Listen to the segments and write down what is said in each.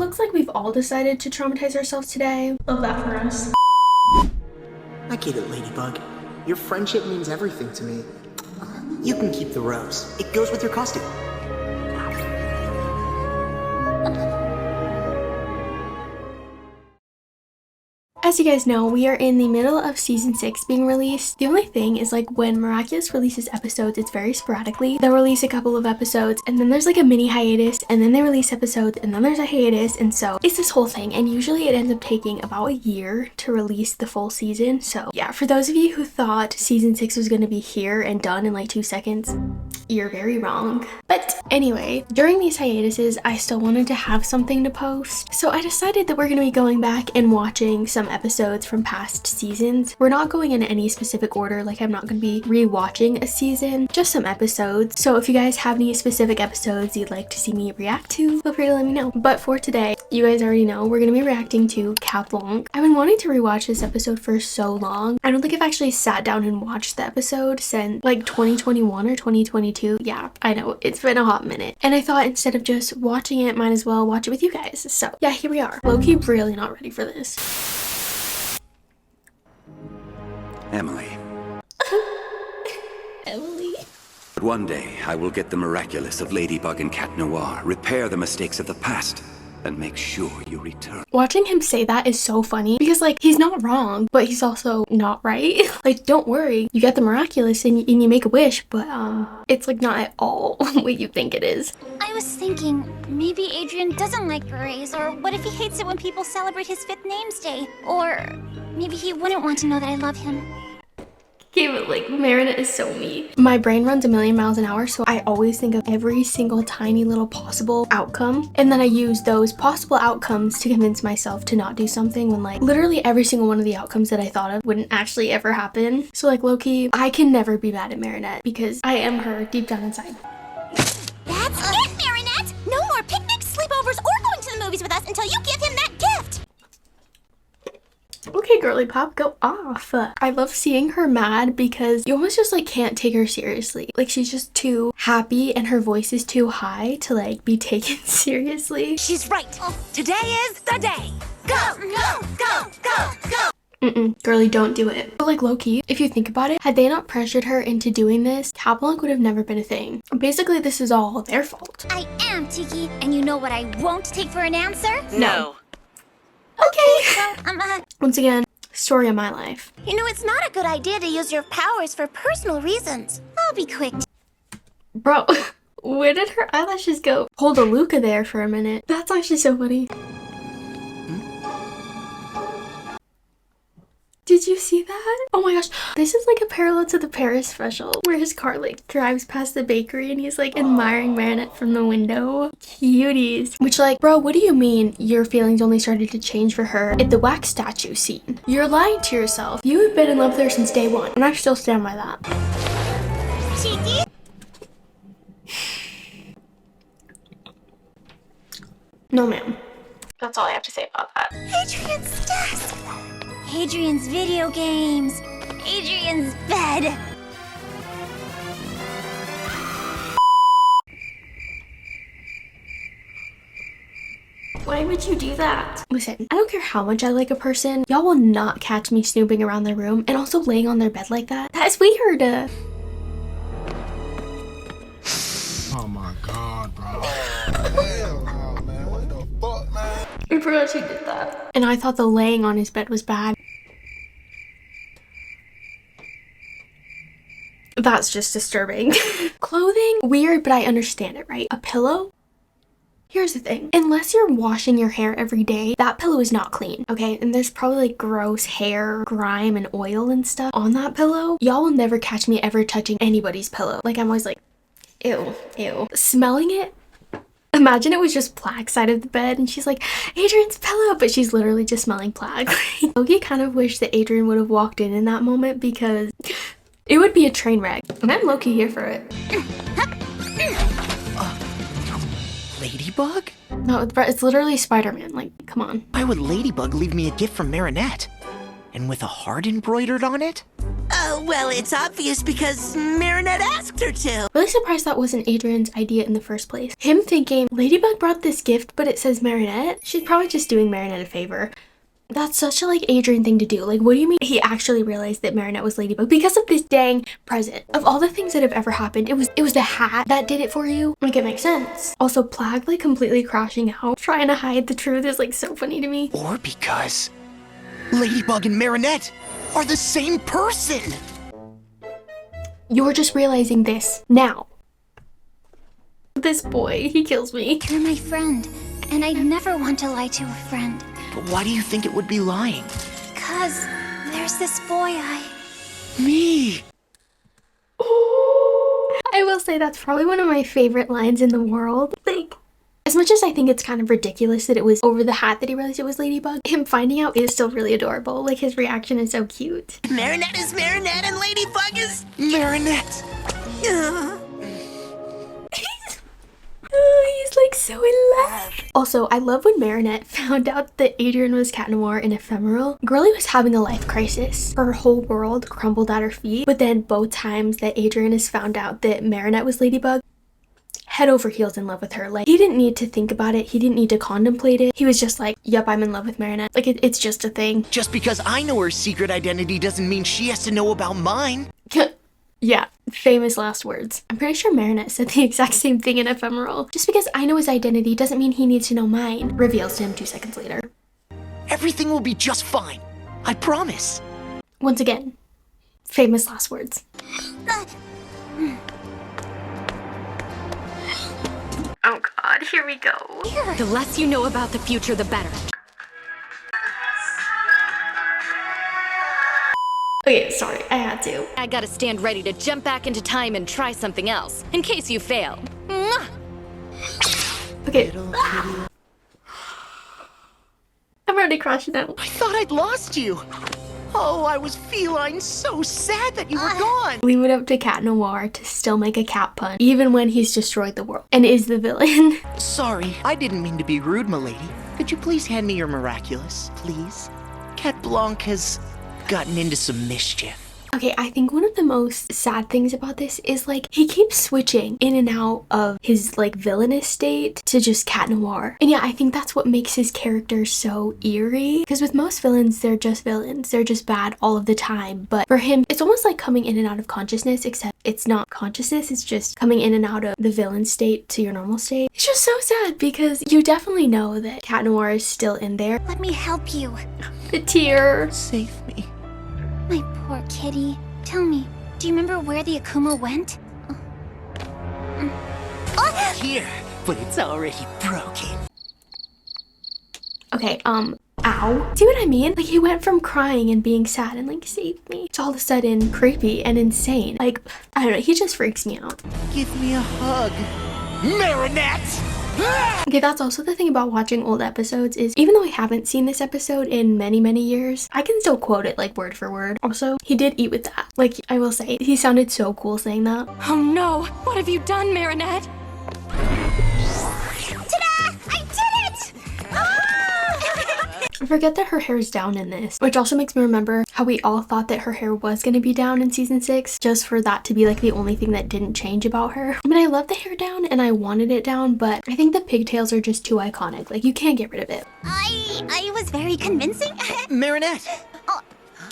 looks like we've all decided to traumatize ourselves today. Love that for us. I get it, Ladybug. Your friendship means everything to me. You can keep the rose. It goes with your costume. As you guys know, we are in the middle of season 6 being released. The only thing is, like, when Miraculous releases episodes, it's very sporadically. They'll release a couple of episodes and then there's like a mini hiatus, and then they release episodes and then there's a hiatus, and so it's this whole thing, and usually it ends up taking about a year to release the full season. So yeah, for those of you who thought season 6 was going to be here and done in like 2 seconds, you're very wrong. But anyway, during these hiatuses, I still wanted to have something to post. So I decided that we're going to be going back and watching some episodes from past seasons. We're not going in any specific order, like I'm not going to be rewatching a season, just some episodes. So if you guys have any specific episodes you'd like to see me react to, feel free to let me know. But for today, you guys already know we're going to be reacting to Cat Blanc. I've been wanting to rewatch this episode for so long. I don't think I've actually sat down and watched the episode since like 2021 or 2022. Yeah, I know, it's been a hot minute. And I thought instead of just watching it, might as well watch it with you guys. So yeah, here we are. Low-key really not ready for this. Emily. Emily. But one day, I will get the miraculous of Ladybug and Cat Noir, repair the mistakes of the past, and make sure you return. Watching him say that is so funny because, like, he's not wrong, but he's also not right. Like, don't worry, you get the miraculous and you make a wish, but it's like not at all what you think it is. I was thinking maybe Adrien doesn't like berets, or what if he hates it when people celebrate his 5th names day? Or maybe he wouldn't want to know that I love him. Okay, but like, Marinette is so me. My brain runs a million miles an hour, so I always think of every single tiny little possible outcome, and then I use those possible outcomes to convince myself to not do something when, like, literally every single one of the outcomes that I thought of wouldn't actually ever happen. So like, low-key, I can never be mad at Marinette because I am her deep down inside. That's it, Marinette! No more picnics, sleepovers, or going to the movies with us until you give him that gift! Okay, girly pop, go off. I love seeing her mad because you almost just like can't take her seriously. Like, she's just too happy and her voice is too high to like be taken seriously. She's right. Today is the day. Go, go, go, go, go. Girly, don't do it. But like, low-key, if you think about it, had they not pressured her into doing this, Cat Blanc would have never been a thing. Basically, this is all their fault. I am, Tiki, and you know what I won't take for an answer? No. Okay, well, Once again, story of my life. you know, it's not a good idea to use your powers for personal reasons. I'll be quick. Bro, where did her eyelashes go? Hold a Luca there for a minute. That's actually so funny. Did you see that? Oh my gosh, this is like a parallel to the Paris special where his car like drives past the bakery and he's like admiring Marinette from the window. Cuties. Which, like, bro, what do you mean your feelings only started to change for her at the wax statue scene? You're lying to yourself. You have been in love with her since day one, and I still stand by that. Tiki? No, ma'am. That's all I have to say about that. Adrien's stairs. Adrien's video games. Adrien's bed. Why would you do that? Listen, I don't care how much I like a person, y'all will not catch me snooping around their room and also laying on their bed like that. That is weird. Oh my god, bro. Hell no, man. What the fuck, man? I forgot she did that. And I thought the laying on his bed was bad. That's just disturbing. Clothing? Weird, but I understand it, right? A pillow? Here's the thing. Unless you're washing your hair every day, that pillow is not clean, okay? And there's probably like gross hair, grime, and oil and stuff on that pillow. Y'all will never catch me ever touching anybody's pillow. Like, I'm always like, ew, ew. Smelling it? Imagine it was just Plague's side of the bed and she's like, Adrien's pillow, but she's literally just smelling Plague. Loki kind of wish that Adrien would have walked in that moment because it would be a train wreck. And I'm low-key here for it. Ladybug? No, it's literally Spider-Man. Like, come on. Why would Ladybug leave me a gift from Marinette? And with a heart embroidered on it? Well, it's obvious because Marinette asked her to. Really surprised that wasn't Adrien's idea in the first place. Him thinking, Ladybug brought this gift, but it says Marinette? She's probably just doing Marinette a favor. That's such a, like, Adrien thing to do. Like, what do you mean he actually realized that Marinette was Ladybug? Because of this dang present. Of all the things that have ever happened, it was the hat that did it for you. Like, it makes sense. Also, Plagg, like, completely crashing out, trying to hide the truth is, like, so funny to me. Or because Ladybug and Marinette are the same person. You're just realizing this now. This boy, he kills me. You're my friend, and I'd never want to lie to a friend. But why do you think it would be lying? Cause there's this boy Me! I will say that's probably one of my favorite lines in the world. Like, as much as I think it's kind of ridiculous that it was over the hat that he realized it was Ladybug, him finding out is still really adorable. Like, his reaction is so cute. Marinette is Marinette and Ladybug is Marinette. He's like so in love. Also, I love when Marinette found out that Adrien was Cat Noir in Ephemeral. Girlie was having a life crisis. Her whole world crumbled at her feet. But then both times that Adrien has found out that Marinette was Ladybug, head over heels in love with her. Like, he didn't need to think about it. He didn't need to contemplate it. He was just like, yep, I'm in love with Marinette. Like, it's just a thing. Just because I know her secret identity doesn't mean she has to know about mine. Yeah, famous last words. I'm pretty sure Marinette said the exact same thing in Ephemeral. Just because I know his identity doesn't mean he needs to know mine. Reveals to him 2 seconds later. Everything will be just fine. I promise. Once again, famous last words. Oh god, here we go. The less you know about the future, the better. Okay, sorry, I had to. I gotta stand ready to jump back into time and try something else, in case you fail. Mwah! Okay. I'm already crashing out. I thought I'd lost you. Oh, I was feline so sad that you were gone. Leave it up to Cat Noir to still make a cat pun, even when he's destroyed the world and is the villain. Sorry, I didn't mean to be rude, m'lady. Could you please hand me your Miraculous, please? Cat Blanc has gotten into some mischief. Okay, I think one of the most sad things about this is, like, he keeps switching in and out of his, like, villainous state to just Cat Noir. And yeah, I think that's what makes his character so eerie. Because with most villains, they're just villains. They're just bad all of the time. But for him, it's almost like coming in and out of consciousness, except it's not consciousness. It's just coming in and out of the villain state to your normal state. It's just so sad because you definitely know that Cat Noir is still in there. Let me help you. The tear. Save me. My poor kitty. Tell me, do you remember where the Akuma went? Here, but it's already broken. Okay, ow. See what I mean? Like, he went from crying and being sad and like, save me, to all of a sudden creepy and insane. Like, I don't know, he just freaks me out. Give me a hug. Marinette! Okay, that's also the thing about watching old episodes is even though I haven't seen this episode in many years, I can still quote it like word for word. Also, he did eat with that. Like, I will say, he sounded so cool saying that. Oh no! What have you done, Marinette? Ta-da! I did it! I forget that her hair is down in this, which also makes me remember how we all thought that her hair was going to be down in season 6, just for that to be like the only thing that didn't change about her. I mean, I love the hair down and I wanted it down, but I think the pigtails are just too iconic. Like, you can't get rid of it. I was very convincing. Marinette!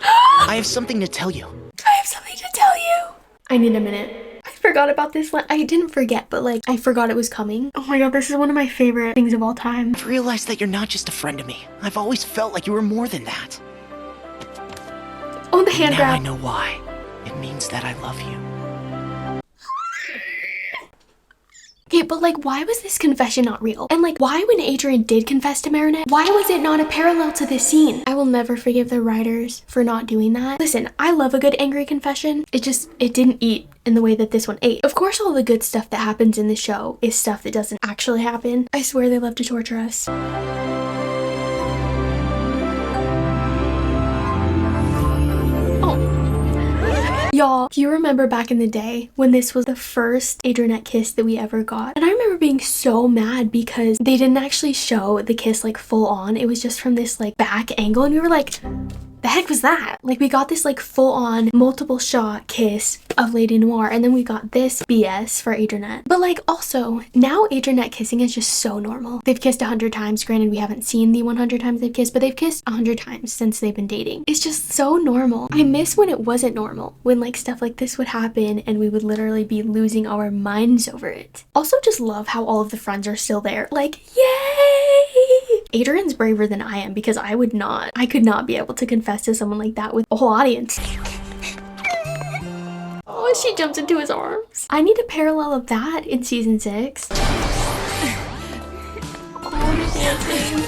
I have something to tell you. I have something to tell you. I need a minute. I forgot about this one. I didn't forget, but like, I forgot it was coming. Oh my god, this is one of my favorite things of all time. I've realized that you're not just a friend to me. I've always felt like you were more than that. Oh, the hand Now grab. I know why. It means that I love you. Okay, but like, why was this confession not real? And like, why when Adrien did confess to Marinette, why was it not a parallel to this scene? I will never forgive the writers for not doing that. Listen, I love a good angry confession. It didn't eat in the way that this one ate. Of course, all the good stuff that happens in the show is stuff that doesn't actually happen. I swear they love to torture us. Y'all, do you remember back in the day when this was the first Adrienette kiss that we ever got? And I remember being so mad because they didn't actually show the kiss like full on. It was just from this like back angle and we were like, the heck was that? Like, we got this like full-on multiple shot kiss of Lady Noir, and then we got this BS for Adrien. But like, also now Adrien kissing is just so normal. They've kissed 100 times. Granted, we haven't seen the 100 times they've kissed, but they've kissed 100 times since they've been dating. It's just so normal. I miss when it wasn't normal, when like stuff like this would happen and we would literally be losing our minds over it. Also, just love how all of the friends are still there. Like, yay! Adrien's braver than I am, because I could not be able to confess to someone like that with a whole audience. Oh, she jumps into his arms. I need a parallel of that in season 6. Oh, dancing.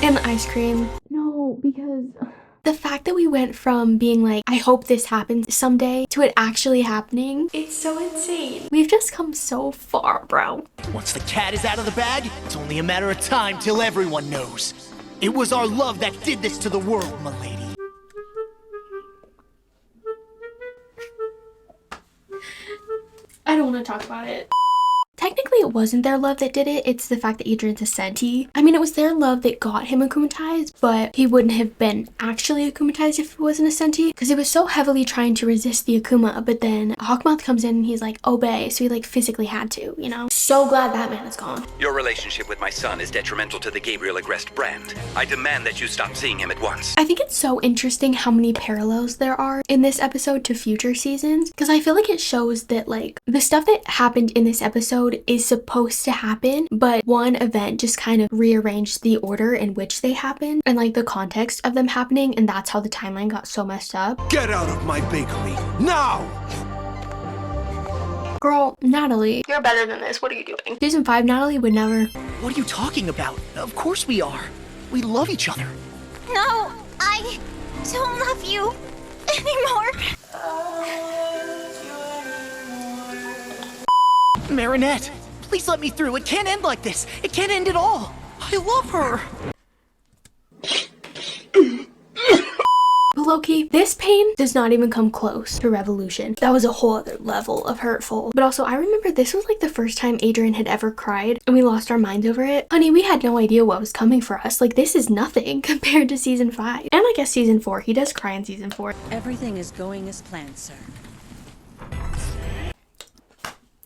And the ice cream. No, because the fact that we went from being like, I hope this happens someday, to it actually happening, it's so insane. We've just come so far, bro. Once the cat is out of the bag, it's only a matter of time till everyone knows. It was our love that did this to the world, milady. I don't want to talk about it. Technically, it wasn't their love that did it. It's the fact that Adrien's a senti. I mean, it was their love that got him akumatized, but he wouldn't have been actually akumatized if he wasn't a senti, because he was so heavily trying to resist the akuma, but then Hawkmoth comes in and he's like, obey, so he like physically had to, you know? So glad that man is gone. Your relationship with my son is detrimental to the Gabriel Agreste brand. I demand that you stop seeing him at once. I think it's so interesting how many parallels there are in this episode to future seasons, because I feel like it shows that like the stuff that happened in this episode is supposed to happen, but one event just kind of rearranged the order in which they happened and like the context of them happening, and that's how the timeline got so messed up. Get out of my bakery, now! Girl, Natalie, you're better than this. What are you doing? Season 5, Natalie would never. What are you talking about? Of course we are. We love each other. No, I don't love you anymore. Marinette, please let me through. It can't end like this. It can't end at all. I love her. But low-key, this pain does not even come close to Revolution. That was a whole other level of hurtful. But also, I remember this was like the first time Adrien had ever cried and we lost our minds over it. Honey, we had no idea what was coming for us. Like, this is nothing compared to season 5. And I guess season 4. He does cry in season 4. Everything is going as planned, sir.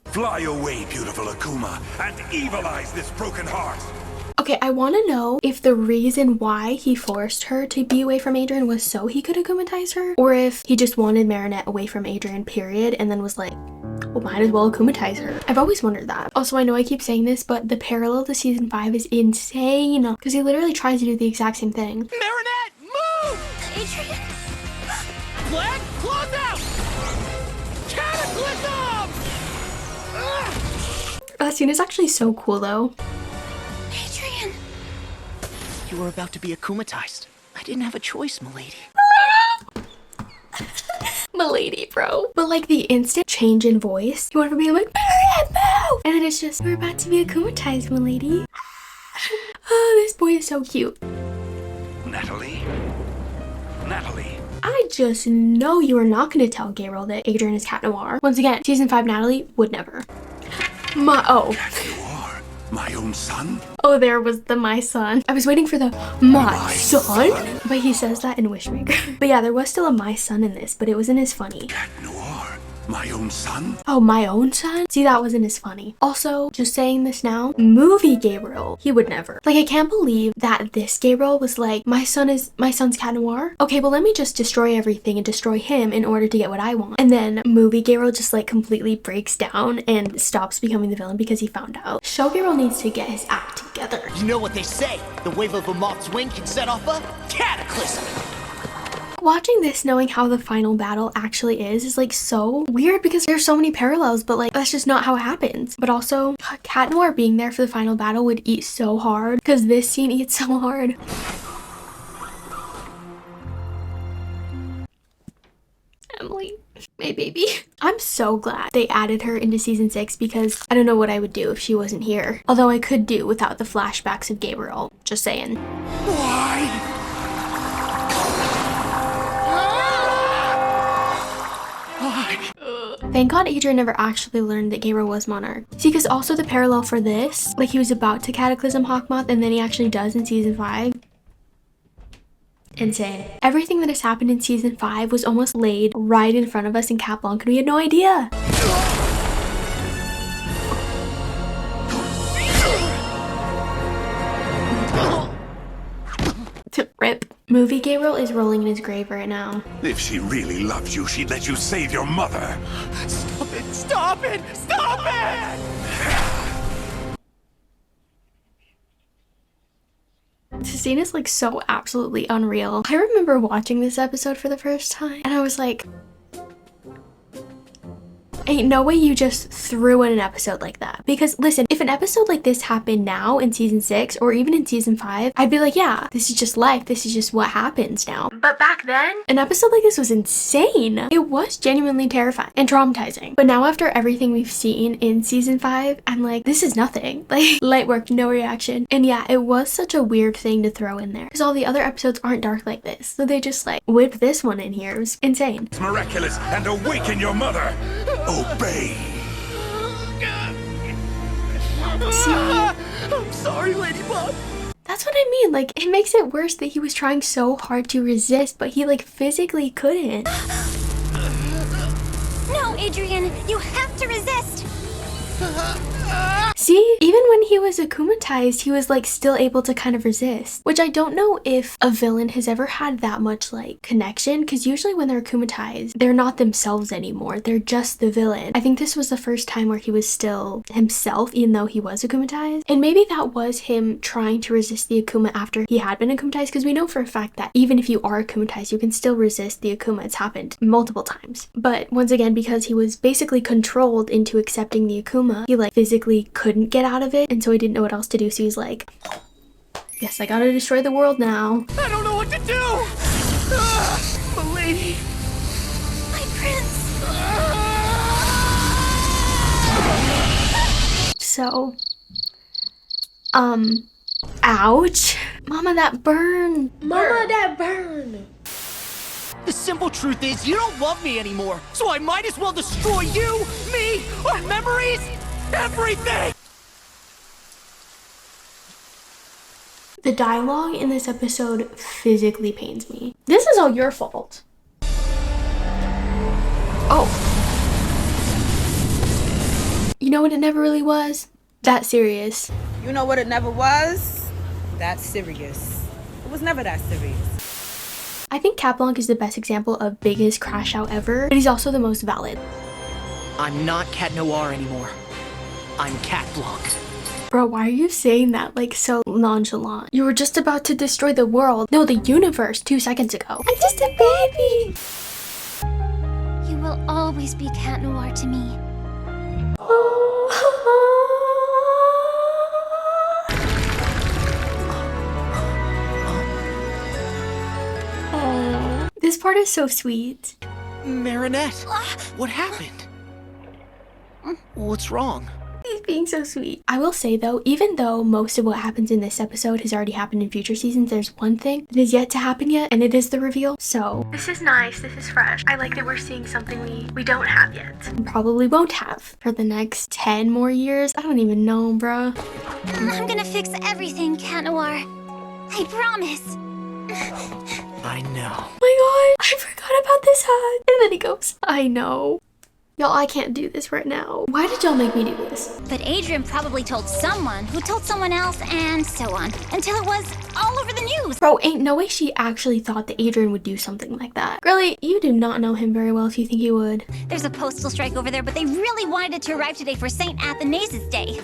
Fly away, beautiful Akuma, and evilize this broken heart. Okay, I want to know if the reason why he forced her to be away from Adrien was so he could akumatize her, or if he just wanted Marinette away from Adrien, period, and then was like, well, might as well akumatize her. I've always wondered that. Also, I know I keep saying this, but the parallel to season 5 is insane, because he literally tries to do the exact same thing. Marinette, move! Adrien. Flag, close out! Cataclysm! That scene is actually so cool, though. Adrien. You were about to be akumatized. I didn't have a choice, milady. Milady, bro. But like the instant change in voice, you want to be like, Marinette, no! And then it's just, we're about to be akumatized, milady. Oh, this boy is so cute. Natalie? Natalie? I just know you are not going to tell Gabriel that Adrien is Cat Noir. Once again, season 5 Natalie would never. Cat Noir? My own son? Oh, there was the my son. I was waiting for the my son? But he says that in Wishmaker. But yeah, there was still a my son in this, but it wasn't as funny. Cat Noir? My own son? Oh, my own son? See, that wasn't as funny. Also, just saying this now, movie Gabriel, he would never. Like, I can't believe that this Gabriel was like, my son's Cat Noir? Okay, well, let me just destroy everything and destroy him in order to get what I want. And then movie Gabriel just like completely breaks down and stops becoming the villain because he found out. Show Gabriel needs to get his act together. You know what they say, the wave of a moth's wing can set off a cataclysm. Watching this knowing how the final battle actually is like so weird because there's so many parallels, but like that's just not how it happens. But also Cat Noir being there for the final battle would eat so hard because this scene eats so hard. Emily, my baby. I'm so glad they added her into season 6 because I don't know what I would do if she wasn't here. Although I could do without the flashbacks of Gabriel. Just saying. Why? Thank God Adrien never actually learned that Gabriel was Monarch. See, because also the parallel for this, like he was about to cataclysm Hawkmoth and then he actually does in season 5. insane. Everything that has happened in season 5 was almost laid right in front of us in Cat Blanc and we had no idea. To rip. Movie Gabriel is rolling in his grave right now. If she really loves you, she'd let you save your mother. Stop it! Stop it! Stop it! This scene is like so absolutely unreal. I remember watching this episode for the first time and I was like, ain't no way you just threw in an episode like that. Because listen, if an episode like this happened now in season 6 or even in season 5, I'd be like, yeah, this is just life. This is just what happens now. But back then, an episode like this was insane. It was genuinely terrifying and traumatizing. But now after everything we've seen in season 5, I'm like, this is nothing. Like, light work, no reaction. And yeah, it was such a weird thing to throw in there because all the other episodes aren't dark like this. So they just like whipped this one in here. It was insane. It's miraculous and awaken your mother. Obey. See? I'm sorry, Ladybug. That's what I mean. Like, it makes it worse that he was trying so hard to resist, but he like physically couldn't. No, Adrien, you have to resist. See, even when he was akumatized, he was like still able to kind of resist, which I don't know if a villain has ever had that much like connection, because usually when they're akumatized, they're not themselves anymore. They're just the villain. I think this was the first time where he was still himself, even though he was akumatized. And maybe that was him trying to resist the akuma after he had been akumatized, because we know for a fact that even if you are akumatized, you can still resist the akuma. It's happened multiple times. But once again, because he was basically controlled into accepting the akuma, he like physically couldn't get out of it, and so he didn't know what else to do, so he's like, yes, I gotta destroy the world now. I don't know what to do! My lady! My prince! So, ouch. Mama, that burn. Mama, that burn. The simple truth is, you don't love me anymore, so I might as well destroy you, me, our memories, everything! The dialogue in this episode physically pains me. This is all your fault. Oh. You know what it never really was? That serious. You know what it never was? That serious. It was never that serious. I think Cat Blanc is the best example of biggest crash out ever, but he's also the most valid. I'm not Cat Noir anymore. I'm Cat Blanc. Bro, why are you saying that like so nonchalant? You were just about to destroy the world. No, the universe 2 seconds ago. I'm just a baby. You will always be Cat Noir to me. Oh, this part is so sweet. Marinette, what happened? What's wrong? He's being so sweet. I will say though, even though most of what happens in this episode has already happened in future seasons, there's one thing that is yet to happen yet, and it is the reveal. So this is nice, this is fresh. I like that we're seeing something we don't have yet. And probably won't have for the next 10 more years. I don't even know, bruh. I'm gonna fix everything, Cat Noir. I promise. I know. Oh my god, I forgot about this hat. And then he goes, I know. Y'all, I can't do this right now. Why did y'all make me do this? But Adrien probably told someone who told someone else and so on, until it was all over the news. Bro, ain't no way she actually thought that Adrien would do something like that. Really, you do not know him very well if you think he would. There's a postal strike over there, but they really wanted it to arrive today for St. Athanasius Day.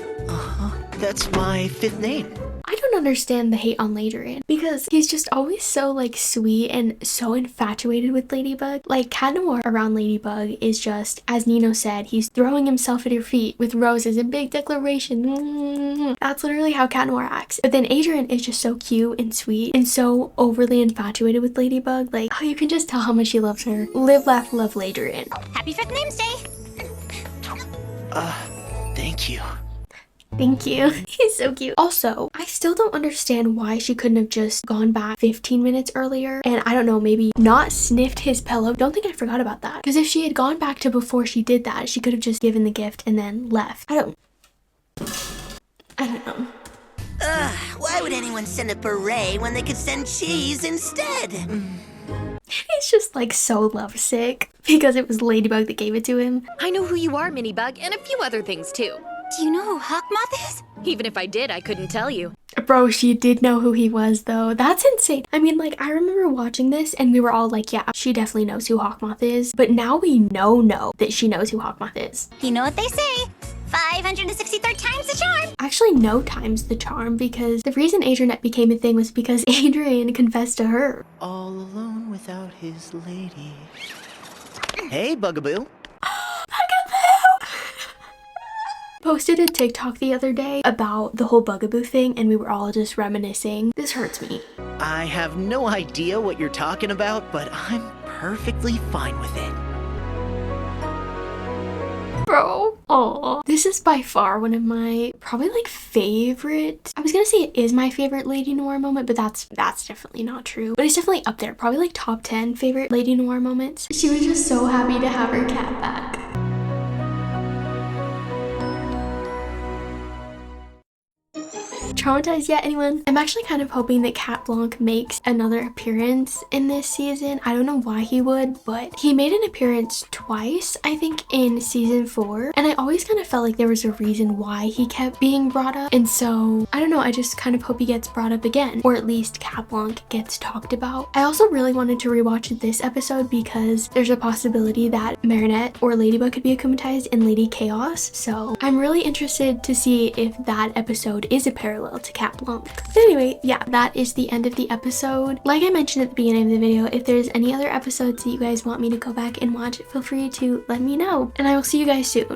That's my 5th name. I don't understand the hate on Adrien because he's just always so like sweet and so infatuated with Ladybug. Like Cat Noir around Ladybug is just, as Nino said, he's throwing himself at her feet with roses and big declaration. That's literally how Cat Noir acts. But then Adrien is just so cute and sweet and so overly infatuated with Ladybug. Like, oh, you can just tell how much he loves her. Live, laugh, love Adrien. Happy 5th Names Day! Thank you. Thank you. He's so cute. Also, I still don't understand why she couldn't have just gone back 15 minutes earlier and I don't know, maybe not sniffed his pillow. Don't think I forgot about that. Because if she had gone back to before she did that, she could have just given the gift and then left. I don't know. Why would anyone send a beret when they could send cheese instead? He's just like so lovesick because it was Ladybug that gave it to him. I know who you are, Minibug, and a few other things too. Do you know who Hawkmoth is? Even if I did, I couldn't tell you. Bro, she did know who he was though. That's insane. I mean, like, I remember watching this and we were all like, yeah, she definitely knows who Hawkmoth is. But now we know that she knows who Hawkmoth is. You know what they say, 563 times the charm. Actually, no times the charm, because the reason Adrien became a thing was because Adrien confessed to her. All alone without his lady. Hey, Bugaboo. Posted a TikTok the other day about the whole Bugaboo thing and we were all just reminiscing. This hurts me. I have no idea what you're talking about, but I'm perfectly fine with it. Bro. Aww. This is by far one of my probably like favorite. I was gonna say it is my favorite Lady Noir moment, but that's definitely not true. But it's definitely up there. Probably like top 10 favorite Lady Noir moments. She was just so happy to have her cat back. Traumatized yet, anyone? I'm actually kind of hoping that Cat Blanc makes another appearance in this season. I don't know why he would, but he made an appearance twice, I think, in season 4. And I always kind of felt like there was a reason why he kept being brought up. And so, I don't know, I just kind of hope he gets brought up again. Or at least Cat Blanc gets talked about. I also really wanted to rewatch this episode because there's a possibility that Marinette or Ladybug could be akumatized in Lady Chaos. So, I'm really interested to see if that episode is a parallel to Cat Blanc. But anyway, yeah, that is the end of the episode. Like I mentioned at the beginning of the video, if there's any other episodes that you guys want me to go back and watch, feel free to let me know. And I will see you guys soon.